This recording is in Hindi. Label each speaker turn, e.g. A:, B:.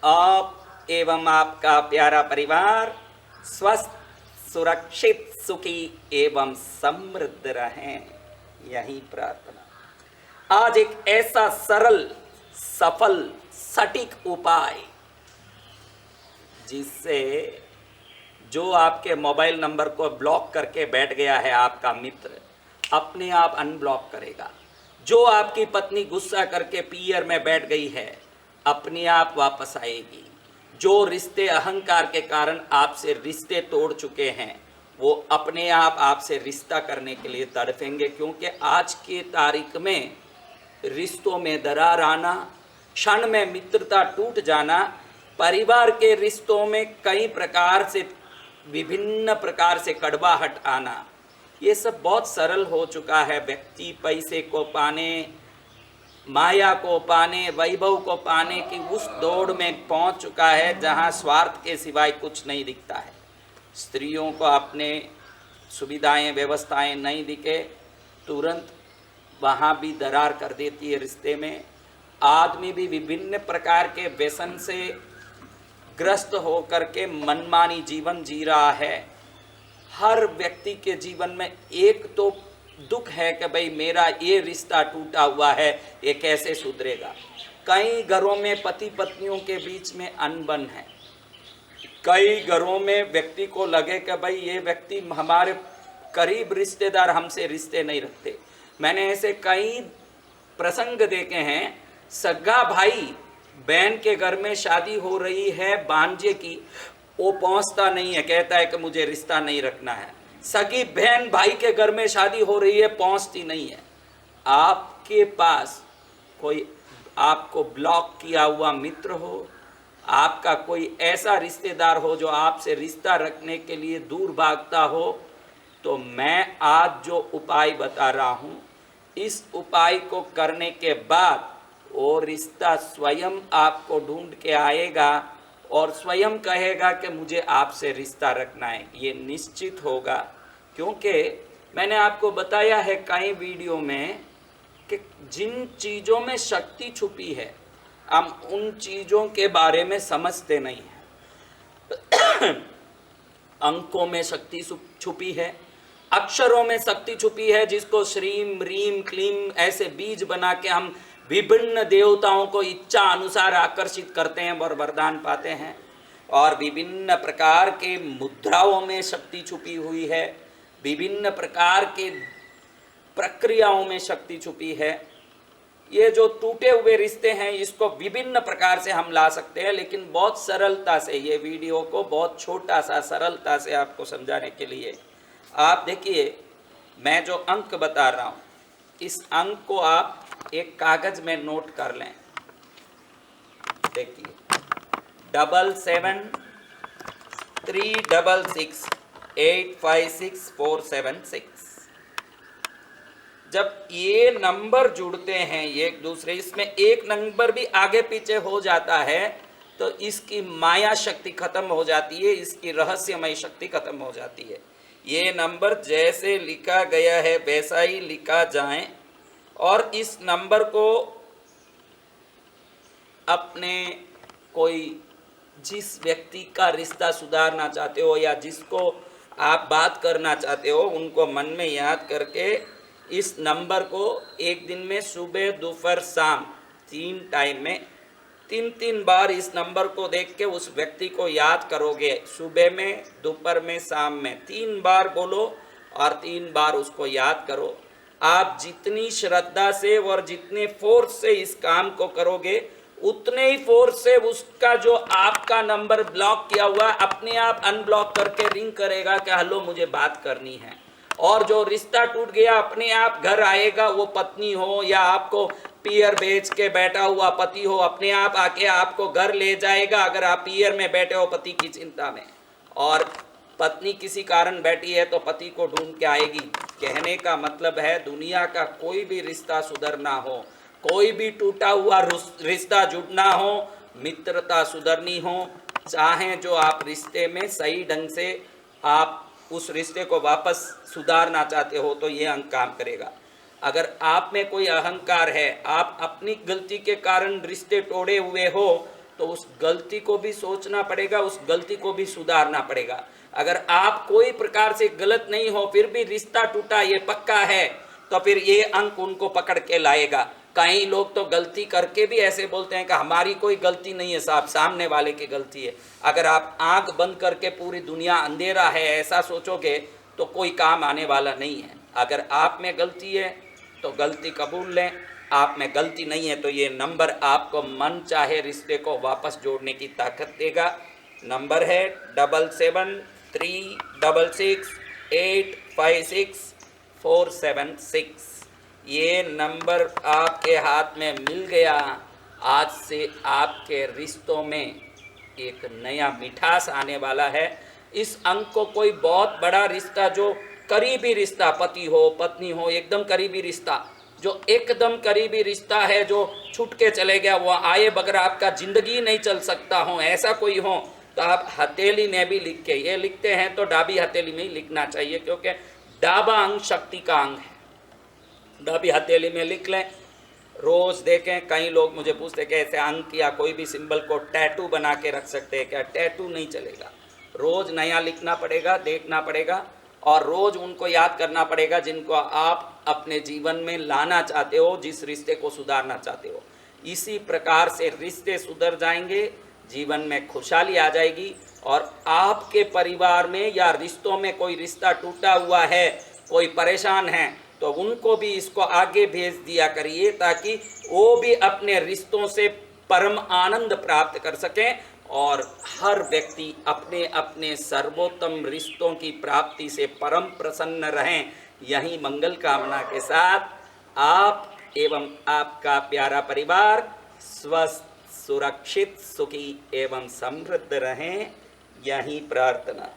A: आप एवं आपका प्यारा परिवार स्वस्थ, सुरक्षित, सुखी एवं समृद्ध रहें, यही प्रार्थना। आज एक ऐसा सरल, सफल, सटीक उपाय जिससे जो आपके मोबाइल नंबर को ब्लॉक करके बैठ गया है आपका मित्र, अपने आप अनब्लॉक करेगा। जो आपकी पत्नी गुस्सा करके पीयर में बैठ गई है, अपने आप वापस आएगी। जो रिश्ते अहंकार के कारण आपसे रिश्ते तोड़ चुके हैं, वो अपने आप आपसे रिश्ता करने के लिए तड़पेंगे, क्योंकि आज की तारीख में रिश्तों में दरार आना, क्षण में मित्रता टूट जाना, परिवार के रिश्तों में कई प्रकार से, विभिन्न प्रकार से कड़वाहट आना, ये सब बहुत सरल हो चुका है। व्यक्ति पैसे को पाने, माया को पाने, वैभव को पाने की उस दौड़ में पहुंच चुका है जहां स्वार्थ के सिवाय कुछ नहीं दिखता है। स्त्रियों को अपने सुविधाएं, व्यवस्थाएं नहीं दिखे, तुरंत वहां भी दरार कर देती है रिश्ते में। आदमी भी विभिन्न प्रकार के व्यसन से ग्रस्त होकर के मनमानी जीवन जी रहा है। हर व्यक्ति के जीवन में एक तो दुख है कि भाई मेरा ये रिश्ता टूटा हुआ है, ये कैसे सुधरेगा। कई घरों में पति पत्नियों के बीच में अनबन है। कई घरों में व्यक्ति को लगे कि भाई ये व्यक्ति, हमारे करीब रिश्तेदार हमसे रिश्ते नहीं रखते। मैंने ऐसे कई प्रसंग देखे हैं। सगा भाई बहन के घर में शादी हो रही है भांजे की, वो पहुंचता नहीं है, कहता है कि मुझे रिश्ता नहीं रखना है। सगी बहन भाई के घर में शादी हो रही है, पहुंचती नहीं है। आपके पास कोई आपको ब्लॉक किया हुआ मित्र हो, आपका कोई ऐसा रिश्तेदार हो जो आपसे रिश्ता रखने के लिए दूर भागता हो, तो मैं आज जो उपाय बता रहा हूँ, इस उपाय को करने के बाद वो रिश्ता स्वयं आपको ढूंढ के आएगा और स्वयं कहेगा कि मुझे आपसे रिश्ता रखना है। ये निश्चित होगा, क्योंकि मैंने आपको बताया है कई वीडियो में कि जिन चीज़ों में शक्ति छुपी है, हम उन चीज़ों के बारे में समझते नहीं हैं। अंकों में शक्ति छुपी है, अक्षरों में शक्ति छुपी है, जिसको श्रीम रीम क्लीम ऐसे बीज बना के हम विभिन्न देवताओं को इच्छा अनुसार आकर्षित करते हैं और वरदान पाते हैं। और विभिन्न प्रकार के मुद्राओं में शक्ति छुपी हुई है, विभिन्न प्रकार के प्रक्रियाओं में शक्ति छुपी है। ये जो टूटे हुए रिश्ते हैं, इसको विभिन्न प्रकार से हम ला सकते हैं, लेकिन बहुत सरलता से, ये वीडियो को बहुत छोटा सा सरलता से आपको समझाने के लिए आप देखिए, मैं जो अंक बता रहा हूँ, इस अंक को आप एक कागज में नोट कर लें। देखिए, 7736685647 जब ये नंबर जुड़ते हैं ये एक दूसरे, इसमें एक नंबर भी आगे पीछे हो जाता है तो इसकी माया शक्ति खत्म हो जाती है, इसकी रहस्यमय शक्ति खत्म हो जाती है। ये नंबर जैसे लिखा गया है वैसा ही लिखा जाए, और इस नंबर को अपने कोई जिस व्यक्ति का रिश्ता सुधारना चाहते हो या जिसको आप बात करना चाहते हो, उनको मन में याद करके इस नंबर को एक दिन में सुबह, दोपहर, शाम 3 टाइम में 3 बार इस नंबर को देख के उस व्यक्ति को याद करोगे। सुबह में, दोपहर में, शाम में 3 बार बोलो और 3 बार उसको याद करो। आप जितनी श्रद्धा से और जितने फोर्स से इस काम को करोगे, उतने ही फोर्स से उसका जो आपका नंबर ब्लॉक किया हुआ अपने आप अनब्लॉक करके रिंग करेगा कि हेलो मुझे बात करनी है। और जो रिश्ता टूट गया अपने आप घर आएगा, वो पत्नी हो या आपको पीयर बेच के बैठा हुआ पति हो, अपने आप आके आपको घर ले जाएगा। अगर आप पीयर में बैठे हो पति की चिंता में, और पत्नी किसी कारण बैठी है तो पति को ढूंढ के आएगी। कहने का मतलब है, दुनिया का कोई भी रिश्ता सुधरना हो, कोई भी टूटा हुआ रिश्ता जुड़ना हो, मित्रता सुधरनी हो, चाहे जो आप रिश्ते में सही ढंग से आप उस रिश्ते को वापस सुधारना चाहते हो, तो ये अंग काम करेगा। अगर आप में कोई अहंकार है, आप अपनी गलती के कारण रिश्ते तोड़े हुए हो, तो उस गलती को भी सोचना पड़ेगा, उस गलती को भी सुधारना पड़ेगा। अगर आप कोई प्रकार से गलत नहीं हो फिर भी रिश्ता टूटा ये पक्का है, तो फिर ये अंक उनको पकड़ के लाएगा। कई लोग तो गलती करके भी ऐसे बोलते हैं कि हमारी कोई गलती नहीं है साहब, सामने वाले की गलती है। अगर आप आंख बंद करके पूरी दुनिया अंधेरा है ऐसा सोचोगे तो कोई काम आने वाला नहीं है। अगर आप में गलती है तो गलती कबूल लें, आप में गलती नहीं है तो ये नंबर आपको मन चाहे रिश्ते को वापस जोड़ने की ताकत देगा। नंबर है 7736856476। ये नंबर आपके हाथ में मिल गया, आज से आपके रिश्तों में एक नया मिठास आने वाला है। इस अंक को कोई बहुत बड़ा रिश्ता, जो करीबी रिश्ता, पति हो पत्नी हो, एकदम करीबी रिश्ता, जो एकदम करीबी रिश्ता है, जो छूट के चले गया, वो आए बगैर आपका जिंदगी नहीं चल सकता हो, ऐसा कोई हो तो आप हथेली में भी लिख के, ये लिखते हैं तो डाबी हथेली में ही लिखना चाहिए, क्योंकि डाबा अंग शक्ति का अंग है। डाबी हथेली में लिख लें, रोज देखें। कई लोग मुझे पूछते हैं कि ऐसे अंक या कोई भी सिंबल को टैटू बना के रख सकते हैं क्या? टैटू नहीं चलेगा, रोज नया लिखना पड़ेगा, देखना पड़ेगा और रोज उनको याद करना पड़ेगा जिनको आप अपने जीवन में लाना चाहते हो, जिस रिश्ते को सुधारना चाहते हो। इसी प्रकार से रिश्ते सुधर जाएंगे, जीवन में खुशहाली आ जाएगी। और आपके परिवार में या रिश्तों में कोई रिश्ता टूटा हुआ है, कोई परेशान है, तो उनको भी इसको आगे भेज दिया करिए ताकि वो भी अपने रिश्तों से परम आनंद प्राप्त कर सकें और हर व्यक्ति अपने अपने सर्वोत्तम रिश्तों की प्राप्ति से परम प्रसन्न रहें। यही मंगल कामना के साथ आप एवं आपका प्यारा परिवार स्वस्थ, सुरक्षित, सुखी एवं समृद्ध रहें, यही प्रार्थना।